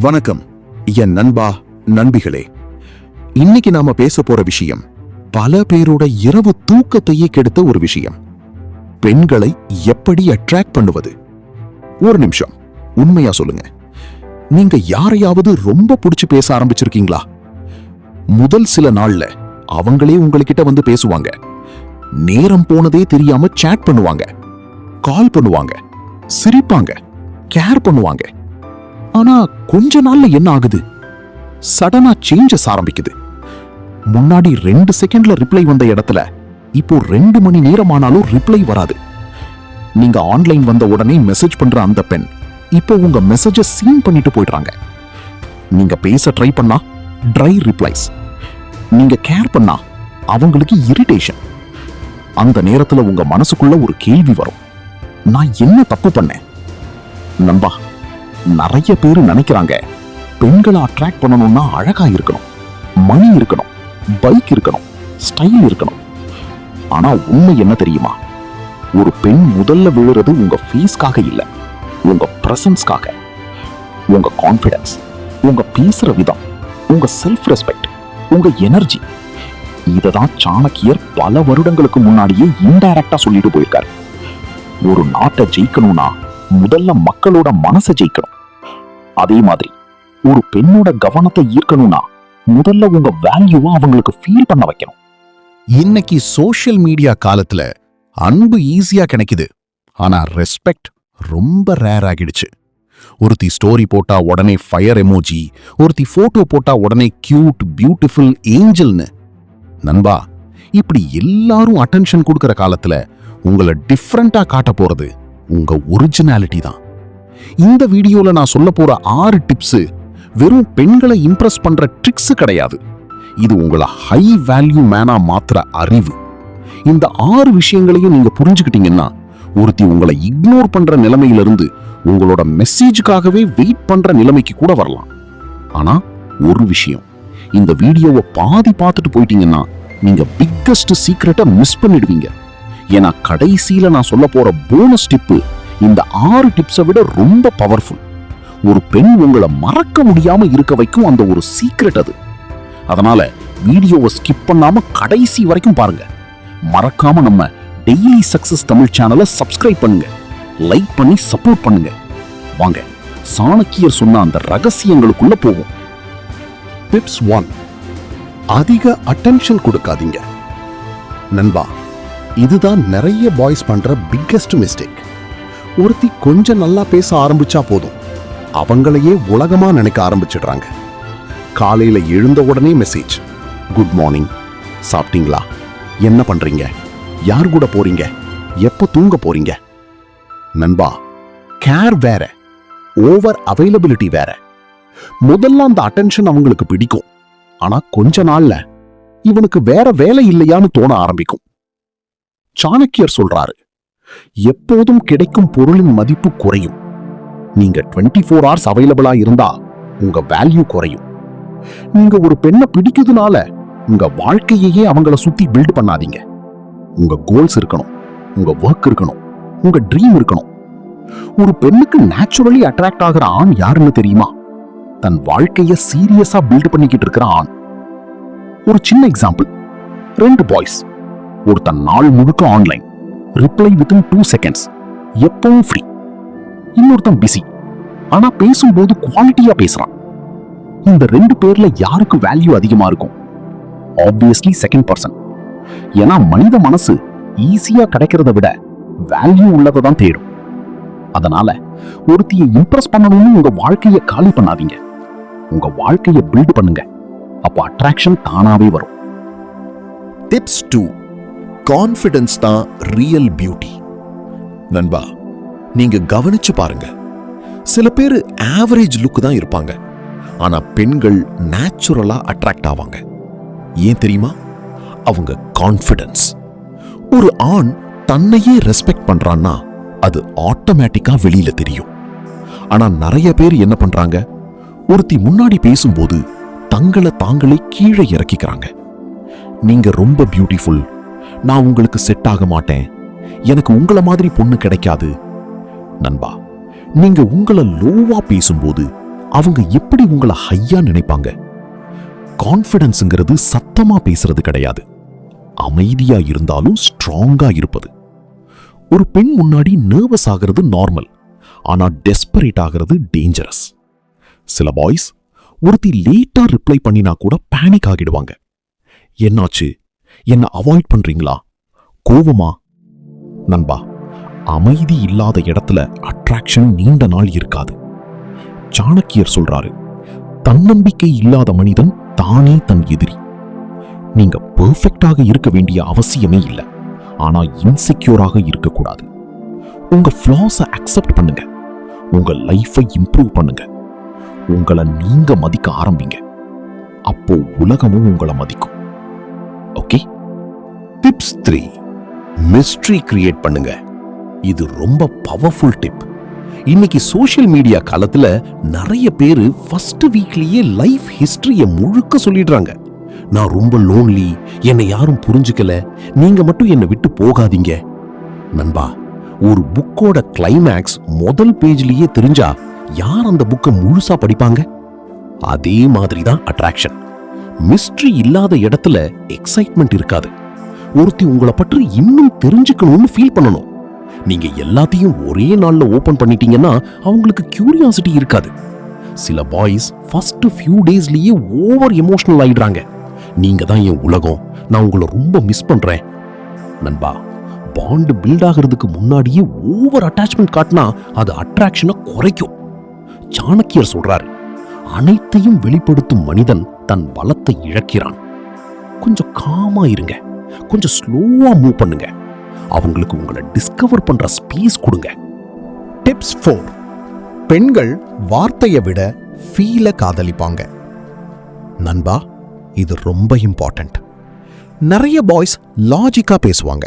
வணக்கம் என் நண்பா, நண்பிகளே. இன்னைக்கு நாம பேச போற விஷயம் பல பேரோட இரவு தூக்கத்தையே கெடுத்த ஒரு விஷயம். பெண்களை எப்படி அட்ராக்ட் பண்ணுவது? ஒரு நிமிஷம், உண்மையா சொல்லுங்க, நீங்க யாரையாவது ரொம்ப பிடிச்சு பேச ஆரம்பிச்சிருக்கீங்களா? முதல் சில நாள்ல அவங்களே உங்ககிட்ட வந்து பேசுவாங்க, நேரம் போனதே தெரியாம சேட் பண்ணுவாங்க, கால் பண்ணுவாங்க, சிரிப்பாங்க, கேர் பண்ணுவாங்க. ஆனா கொஞ்ச நாள்ல என்ன ஆகுது? சடனா சேஞ்சஸ் ஆரம்பிக்குது. முன்னாடி 2 செகண்ட்ல ரிப்ளை வந்த இடத்துல இப்போ 2 மணி நேரம் ஆனாலும் ரிப்ளை வராது. நீங்க ஆன்லைன் வந்த உடனே மெசேஜ் பண்ற அந்த பெண் இப்போ உங்க மெசேஜை சீன் பண்ணிட்டு போயிடுறாங்க. நீங்க பேச ட்ரை பண்ணா ட்ரை ரிப்ளைஸ், நீங்க கேர் பண்ணா அவங்களுக்கு இரிட்டேஷன். அந்த நேரத்துல உங்க மனசுக்குள்ள ஒரு கேள்வி வரும், நான் என்ன தப்பு பண்ணேன்? நண்பா, நிறைய பேர் நினைக்கிறாங்க பெண்களை அட்ராக்ட் பண்ணணும்னா அழகா இருக்கணும், மணி இருக்கணும், பைக் இருக்கணும், ஸ்டைல் இருக்கணும். ஆனா உண்மை என்ன தெரியுமா? ஒரு பெண் முதல்ல விழுறது உங்க ஃபேஸ்க்காக இல்ல, உங்க பிரசன்ஸ்க்காக. உங்க கான்ஃபிடன்ஸ், உங்க பேசுற விதம், உங்க செல்ஃப் ரெஸ்பெக்ட், உங்க எனர்ஜி. இததான் சாணக்கியர் பல வருடங்களுக்கு முன்னாடியே இன்டைரக்டா சொல்லிட்டு போயிருக்காரு. ஒரு நாட்டை ஜெயிக்கணும்னா முதல்ல மக்களோட மனசை ஜெயிக்கணும். அதே மாதிரி ஒரு பெண்ணோட கவனத்தை ஈர்க்கணும்னா முதல்ல உங்க வேல்யூவை அவங்களுக்கு ஃபீல் பண்ண வைக்கணும். இன்னைக்கு சோஷியல் மீடியா காலத்துல அன்பு ஈஸியா கிடைக்குது, ஆனா ரெஸ்பெக்ட் ரொம்ப ரேர் ஆகிடுச்சு. ஒருத்தி ஸ்டோரி போட்டா உடனே ஃபயர் எமோஜி, ஒருத்தி போட்டோ போட்டா உடனே கியூட், பியூட்டிஃபுல், ஏஞ்சல்னு. நண்பா, இப்படி எல்லாரும் அட்டென்ஷன் கொடுக்கிற காலத்துல உங்களை டிஃப்ரெண்டா காட்ட போறது உங்க ஒரிஜினாலிட்டி தான். இந்த வீடியோல நான் சொல்ல போற 6 டிப்ஸ் வெறும் பெண்களை இம்ப்ரெஸ் பண்ற ட்ரிக்ஸ் கிடையாது. இது உங்களை ஹை வேல்யூ மேனா மாத்திர அறிவு. இந்த 6 விஷயங்களையும் நீங்க புரிஞ்சுக்கிட்டீங்கன்னா ஒருத்தி உங்களை இக்னோர் பண்ற நிலைமையிலிருந்து உங்களோட மெசேஜுக்காகவே வெயிட் பண்ற நிலைமைக்கு கூட வரலாம். ஆனா ஒரு விஷயம், இந்த வீடியோவை பாதி பார்த்துட்டு போயிட்டீங்கன்னா நீங்க பிக்கஸ்ட் சீக்ரெட்டை மிஸ் பண்ணிடுவீங்க. ஏன்னா கடைசியில நான் சொல்ல போற போனஸ் டிப்பு இந்த 6 டிப்ஸை விட ரொம்ப பவர்ஃபுல். ஒரு பெண் உங்களை மறக்க முடியாம இருக்க வைக்கும் அந்த ஒரு சீக்ரெட் அது. அதனால வீடியோவை ஸ்கிப் பண்ணாம கடைசி வரைக்கும் பாருங்க. மறக்காம நம்ம டெய்லி சக்சஸ் தமிழ் சேனலை சப்ஸ்கிரைப் பண்ணுங்க, லைக் பண்ணி சப்போர்ட் பண்ணுங்க. வாங்க சாணக்கியர் சொன்ன அந்த ரகசியங்களுக்குள்ள போவோம். டிப்ஸ் 1, அதிக அட்டென்ஷன் கொடுக்காதீங்க. நண்பா, இதுதான் நிறைய பாய்ஸ் பண்ற பிக்கெஸ்ட் மிஸ்டேக். ஒருத்தி கொஞ்சம் நல்லா பேச ஆரம்பிச்சா போதும், அவங்களையே உலகமா நினைக்க ஆரம்பிச்சிடுறாங்க. காலையில எழுந்த உடனே மெசேஜ், குட் மார்னிங், சாப்பிட்டீங்களா, என்ன பண்றீங்க, யார் கூட போறீங்க, எப்போ தூங்க போறீங்க. நண்பா, கேர் வேற, ஓவர் அவைலபிலிட்டி வேற. முதல்ல அந்த அட்டென்ஷன் அவங்களுக்கு பிடிக்கும், ஆனா கொஞ்ச நாள்ல இவனுக்கு வேற வேலை இல்லையான்னு தோண ஆரம்பிக்கும். சாணக்கியர் சொல்றாரு, எப்போதும் கிடைக்கும் பொருளின் மதிப்பு குறையும். நீங்க 24 hours அவைலபிளா இருந்தா உங்க வேல்யூ குறையும். நீங்க ஒரு பெண்ணை பிடிக்குதுனால உங்க வாழ்க்கையே அவங்கள சுத்தி பில்ட் பண்ணாதீங்க. உங்க கோல்ஸ் இருக்கணும், உங்க ஒர்க் இருக்கணும், உங்க ட்ரீம் இருக்கணும். ஒரு பெண்ணுக்கு நேச்சுரலி அட்ராக்ட் ஆகிற ஆண் யாருன்னு தெரியுமா? தன் வாழ்க்கைய சீரியஸா பில்ட் பண்ணிக்கிட்டு இருக்கிற ஆண். ஒரு சின்ன எக்ஸாம்பிள், 2 பாய்ஸ். ஒருத்தன் நாள் முழுக்க ஆன்லைன், ரிப்ளை வித்தின் 2 seconds, எப்பவும் ஃப்ரீ. இன்னொருத்தன் பிஸி, ஆனா பேசும்போது குவாலிட்டியா பேசுறான். இந்த 2 பேர்ல யாருக்கு வேல்யூ அதிகமா இருக்கும்? Obviously second person. ஏன்னா மனித மனசு ஈஸியா கிடைக்கிறத விட வேல்யூ உள்ளதை தான் தேடும். அதனால ஒருத்தியை இம்ப்ரெஸ் பண்ணணும்னு உங்க வாழ்க்கையை காலி பண்ணாதீங்க, உங்க வாழ்க்கையை பில்ட் பண்ணுங்க. அப்போ அட்ராக்ஷன் தானாவே வரும். டிப்ஸ் 2, கான்ஃபிடன்ஸ் தான் ரியல் பியூட்டி. நண்பா, நீங்க கவனிச்சு பாருங்க, சில பேர் ஆவரேஜ் லுக் தான் இருப்பாங்க, ஆனா பெண்கள் நேச்சுரலா அட்ராக்ட் ஆவாங்க. ஏன் தெரியுமா? அவங்க கான்ஃபிடன்ஸ். ஒரு ஆண் தன்னையே ரெஸ்பெக்ட் பண்றான்னா அது ஆட்டோமேட்டிக்கா வெளியில தெரியும். ஆனா நிறைய பேர் என்ன பண்றாங்க, ஒருத்தி முன்னாடி பேசும்போது தங்களை தாங்களே கீழே இறக்கிக்கிறாங்க. நீங்க ரொம்ப பியூட்டிஃபுல், நான் உங்களுக்கு செட் ஆக மாட்டேன், எனக்கு உங்கள மாதிரி பொண்ணு கிடைக்காது. நண்பா, நீங்க உங்களை லோவா பேசும்போது அவங்க எப்படி உங்களை ஹையா நினைப்பாங்க? கான்ஃபிடன்ஸ்ங்கிறது சத்தமா பேசுறது கிடையாது, அமைதியா இருந்தாலும் ஸ்ட்ராங்கா இருப்பது. ஒரு பெண் முன்னாடி நர்வஸ் ஆகிறது நார்மல், ஆனா டெஸ்பரேட் ஆகிறது டேஞ்சரஸ். சில பாய்ஸ் ஒருத்தி லேட்டா ரிப்ளை பண்ணினா கூட பேனிக் ஆகிடுவாங்க. என்னாச்சு, என்ன அவாய்ட் பண்றீங்களா, கோவமா? நண்பா, அமைதி இல்லாத இடத்துல அட்ராக்ஷன் நீண்ட நாள் இருக்காது. சாணக்கியர் சொல்றாரு, தன்னம்பிக்கை இல்லாத மனிதன் தானே தன் எதிரி. நீங்க பெர்ஃபெக்டாக இருக்க வேண்டிய அவசியமே இல்லை, ஆனா இன்செக்யூராக இருக்கக்கூடாது. உங்க ஃப்ளாஸை அக்செப்ட் பண்ணுங்க, உங்க லைஃபை இம்ப்ரூவ் பண்ணுங்க, உங்களை நீங்க மதிக்க ஆரம்பிங்க. அப்போ உலகமும் உங்களை மதிக்கும். ஓகே. டிப்ஸ் 3, மிஸ்ட்ரி கிரியேட் பண்ணுங்க. இது ரொம்ப பவர்ஃபுல் டிப். இன்னைக்கு சோஷியல் மீடியா காலத்துல நிறைய பேரு ஃபர்ஸ்ட் வீக்லயே லைஃப் ஹிஸ்டரிய முழுக்க சொல்லிடுறாங்க. நான் ரொம்ப லோன்லி, என்னை யாரும் புரிஞ்சுக்கல, நீங்க மட்டும் என்னை விட்டு போகாதீங்க. நண்பா, ஒரு புக்கோட கிளைமேக்ஸ் முதல் பேஜ்லயே தெரிஞ்சா யார் அந்த புக்கை முழுசா படிப்பாங்க? அதே மாதிரி தான் அட்ராக்ஷன். மிஸ்ட்ரி இல்லாத இடத்துல எக்ஸைட்மெண்ட் இருக்காது. ஒருத்தி உங்களை பற்றி இன்னும் தெரிஞ்சுக்கணும்னு ஃபீல் பண்ணணும். நீங்க எல்லாத்தையும் ஒரே நாள்ல ஓபன் பண்ணிட்டீங்கன்னா அவங்களுக்கு கியூரியாசிட்டி இருக்காது. சில பாய்ஸ் ஃபர்ஸ்ட் ஃபியூ டேஸ்லயே ஓவர் எமோஷனல் ஆயிடுறாங்க. நீங்க தான் என் உலகம், நான் உங்களை ரொம்ப மிஸ் பண்றேன். நண்பா, பாண்ட் பில்ட் ஆகிறதுக்கு முன்னாடியே ஓவர் அட்டாச்மெண்ட் காட்டினா அது அட்ராக்ஷனை குறைக்கும். சாணக்கியர் சொல்றாரு, அனைத்தையும் வெளிப்படுத்தும் மனிதன் தன் பலத்தை இழக்கிறான். கொஞ்சம் காமா இருங்க, கொஞ்சம் ஸ்லோவா மூவ் பண்ணுங்க, அவங்களுக்கு உங்களை டிஸ்கவர் பண்ற ஸ்பேஸ் கொடுங்க. டிப்ஸ் 4, பெண்கள் வார்த்தையை விட ஃபீலை காதலிப்பாங்க. நண்பா, இது ரொம்ப இம்பார்ட்டன்ட். நிறைய பாய்ஸ் லாஜிக்கா பேசுவாங்க,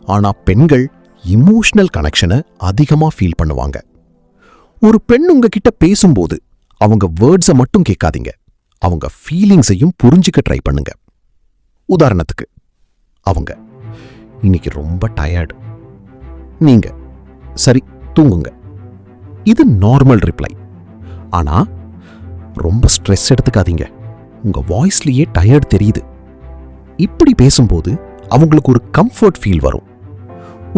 ஆனா பெண்கள் இமோஷனல் கனெக்ஷனை அதிகமா ஃபீல் பண்ணுவாங்க. ஒரு பெண் உங்ககிட்ட பேசும்போது அவங்க வேர்ட்ஸை மட்டும் கேட்காதீங்க, அவங்க ஃபீலிங்ஸையும் புரிஞ்சுக்க ட்ரை பண்ணுங்க. உதாரணத்துக்கு, அவங்க இன்னைக்கு ரொம்ப டயர்டு, நீங்க சரி தூங்குங்க. இது நார்மல் ரிப்ளை. ஆனா ரொம்ப ஸ்ட்ரெஸ் எடுத்துக்காதீங்க, உங்க வாய்ஸ்லயே டயர்ட் தெரியுது. இப்படி பேசும்போது அவங்களுக்கு ஒரு கம்ஃபர்ட் ஃபீல் வரும்.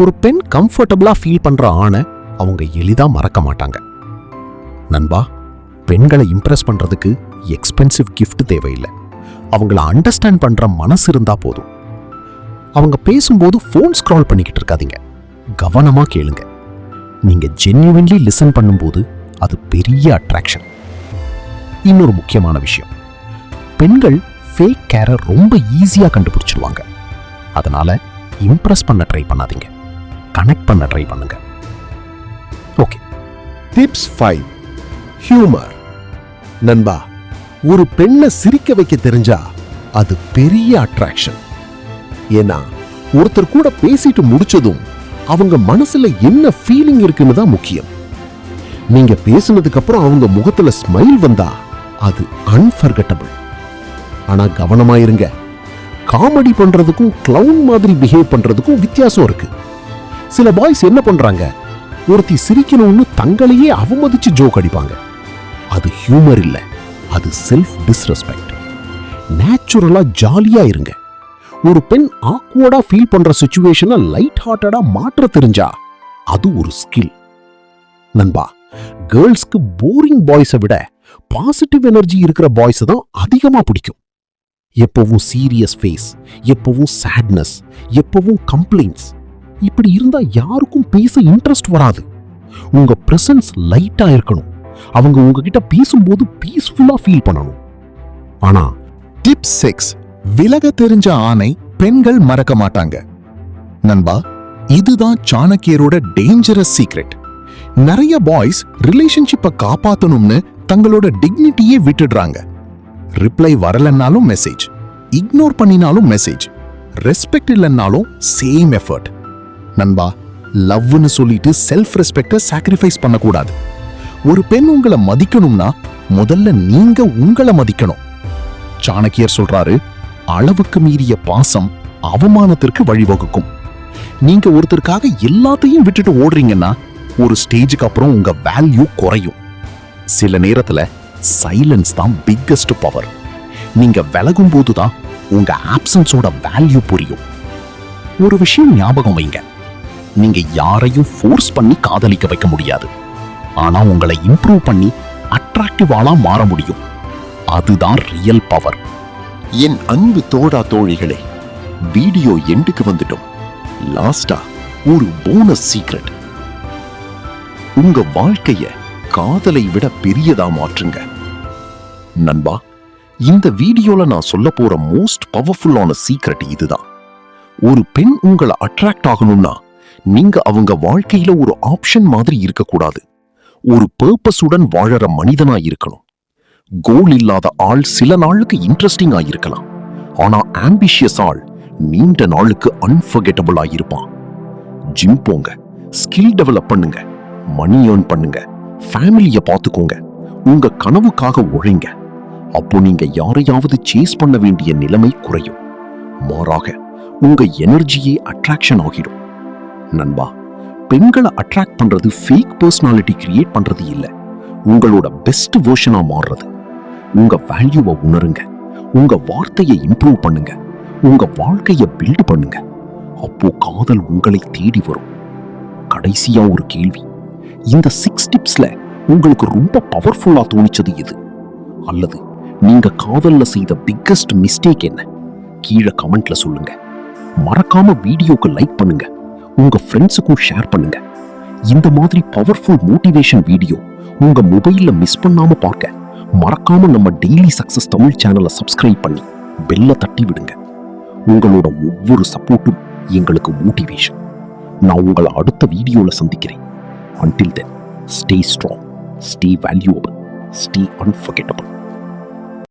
ஒரு பெண் கம்ஃபர்டபுளா ஃபீல் பண்ற ஆணை அவங்க எளிதா மறக்க மாட்டாங்க. நண்பா, பெண்களை இம்ப்ரெஸ் பண்றதுக்கு எக்ஸ்பென்சிவ் கிஃப்ட் தேவையில்லை, அவங்கள அண்டர்ஸ்டாண்ட் பண்ற மனசு இருந்தா போதும். அவங்க பேசும்போது ஃபோன் ஸ்க்ரால் பண்ணிக்கிட்டு இருக்காதீங்க, கவனமா கேளுங்க. நீங்க ஜென்யூன்லி லிசன் பண்ணும்போது அது பெரிய அட்ராக்ஷன். இன்னொரு முக்கியமான விஷயம், பெண்கள் ஃபேக் கேரை ரொம்ப ஈஸியா கண்டுபிடிச்சிடுவாங்க. அதனால இம்ப்ரெஸ் பண்ண ட்ரை பண்ணாதீங்க, கனெக்ட் பண்ண ட்ரை பண்ணுங்க. ஓகே. Tips 5, humour. நண்பா, ஒரு பெண்ணை சிரிக்க வைக்க தெரிஞ்சா அது பெரிய அட்ராக்ஷன். ஏன்னா ஒருத்தர் கூட பேசிட்டு முடிச்சதும் அவங்க மனசுல என்ன ஃபீலிங் இருக்குன்னு தான் முக்கியம். நீங்க பேசினதுக்கு அப்புறம் அவங்க முகத்துல ஸ்மைல் வந்தா அது அன்ஃபர்கட்டபிள். ஆனா கவனமா இருங்க, காமெடி பண்றதுக்கும் கிளவுன் மாதிரி பிஹேவ் பண்றதுக்கும் வித்தியாசம் இருக்கு. சில பாய்ஸ் என்ன பண்றாங்க, ஒருத்தி சிரிக்கணும்னு தங்களையே அவமதிச்சு ஜோக் அடிப்பாங்க. அது ஹியூமர் இல்ல, அது செல்ஃப் டிஸ்ரெஸ்பெக்ட். நேச்சுரலா ஜாலியா இருங்க. ஒரு பெண் ஆக்வர்டா ஃபீல் பண்ற சிச்சுவேஷனை லைட் ஹார்ட்டடா மாற்ற தெரிஞ்சா அது ஒரு ஸ்கில். நண்பா, கேர்ள்ஸ்க்கு போரிங் பாய்ஸை விட பாசிட்டிவ் எனர்ஜி இருக்கிற பாய்ஸ் தான் அதிகமா பிடிக்கும். எப்பவும் சீரியஸ் ஃபேஸ், எப்பவும் சேட்னஸ், எப்பவும் கம்ப்ளைண்ட்ஸ், இப்படி இருந்தா யாருக்கும் பேச இன்ட்ரெஸ்ட் வராது. உங்க பிரசன்ஸ் லைட்டா இருக்கணும், அவங்க உங்ககிட்ட பேசும்போது பீஸ்ஃபுல்லா ஃபீல் பண்ணணும். ஆனா டிப் 6, விலக தெரிஞ்ச ஆணை பெண்கள் மறக்க மாட்டாங்க. நண்பா, இதுதான் சாணக்கியரோட டேஞ்சரஸ் சீக்ரெட். நிறைய பாய்ஸ் ரிலேஷன்ஷிப்பை காப்பாத்தணும்னு தங்களோட டிக்னிட்டியே விட்டுடுறாங்க. ரிப்ளை வரலன்னாலும் மெசேஜ், இக்னோர் பண்ணினாலும் மெசேஜ், ரெஸ்பெக்ட் இல்லைன்னாலும் சேம் எஃபர்ட். நண்பா, லவ்னு சொல்லிட்டு செல்ஃப் ரெஸ்பெக்டை சாக்ரிஃபைஸ் பண்ணக்கூடாது. ஒரு பெண் உங்களை மதிக்கணும்னா முதல்ல நீங்க உங்களை மதிக்கணும். சாணக்கியர் சொல்றாரு, அளவுக்கு மீறிய பாசம் அவமானத்திற்கு வழிவகுக்கும். நீங்க ஒருத்தருக்காக எல்லாத்தையும் விட்டுட்டு ஓடுறீங்கன்னா ஒரு ஸ்டேஜுக்கு அப்புறம் உங்க வேல்யூ குறையும். சில நேரத்துல சைலன்ஸ் தான் பிக்கஸ்ட் பவர். நீங்க விலகும் போதுதான் உங்க ஆப்சன்ஸோட வேல்யூ புரியும். ஒரு விஷயம் ஞாபகம் வைங்க, நீங்க யாரையும் ஃபோர்ஸ் பண்ணி காதலிக்க வைக்க முடியாது. ஆனா உங்களை இம்ப்ரூவ் பண்ணி அட்ராக்டிவாலா மாற முடியும். அதுதான் ரியல் பவர். என் அன்பு தோழா தோழிகளே, வீடியோ எண்டுக்கு வந்துட்டோம். லாஸ்டா ஒரு போனஸ் சீக்ரெட். உங்க வாழ்க்கைய காதலை விட பெரியதா மாற்றுங்க. நண்பா, இந்த வீடியோல நான் சொல்ல போற மோஸ்ட் பவர்ஃபுல்லான சீக்ரெட் இதுதான். ஒரு பெண் உங்களை அட்ராக்ட் ஆகணும்னா நீங்க அவங்க வாழ்க்கையில ஒரு ஆப்ஷன் மாதிரி இருக்கக்கூடாது. ஒரு பர்பஸுடன் வாழற மனிதனா இருக்கணும். கோல் இல்லாத ஆள் சில நாளுக்கு இன்ட்ரெஸ்டிங்கா இருக்கலாம். ஆனா ஆம்பிஷியஸ் ஆள் நீண்ட நாளுக்கு அன்ஃபர்கெட்டபிளா இருப்பான். ஜிம் போங்க, ஸ்கில் டெவலப் பண்ணுங்க, மணி ஏர்ன் பண்ணுங்க, ஃபேமிலிய பார்த்துக்கோங்க, உங்க கனவுக்காக உழைங்க. அப்போ நீங்க யாரையாவது சேஸ் பண்ண வேண்டிய நிலைமை குறையும். மாறாக உங்க எனர்ஜியே அட்ராக்ஷன் ஆகிடும். நண்பா, பெண்களை அட்ராக்ட் பண்றது ஃபேக் பர்சனாலிட்டி கிரியேட் பண்றது இல்ல, உங்களோட பெஸ்ட் வெர்ஷனா மாறுறது. உங்க வேல்யூவை உணருங்க, உங்க வார்த்தையை இம்ப்ரூவ் பண்ணுங்க, உங்க வாழ்க்கையை பில்ட் பண்ணுங்க. அப்போ காதல் உங்களை தேடி வரும். கடைசியா ஒரு கேள்வி, இந்த 6 டிப்ஸ்ல உங்களுக்கு ரொம்ப பவர்ஃபுல்லா தோணிச்சது எது? அல்லது நீங்க காதல்ல செய்த பிக்கஸ்ட் மிஸ்டேக் என்ன? கீழே கமெண்ட்ல சொல்லுங்க. மறக்காம வீடியோக்கு லைக் பண்ணுங்க, உங்க ஃப்ரெண்ட்ஸுக்கும் ஷேர் பண்ணுங்க. இந்த மாதிரி பவர்ஃபுல் மோட்டிவேஷன் வீடியோ உங்க மொபைல்ல மிஸ் பண்ணாம பார்க்க மறக்காம நம்ம டெய்லி சக்சஸ் தமிழ் சேனலை சப்ஸ்கிரைப் பண்ணி பெல்ல தட்டி விடுங்க. உங்களோட ஒவ்வொரு சப்போர்ட்டும் எங்களுக்கு மோட்டிவேஷன். நான் உங்களை அடுத்த வீடியோல சந்திக்கிறேன். Until then, stay strong, stay valuable, stay unforgettable.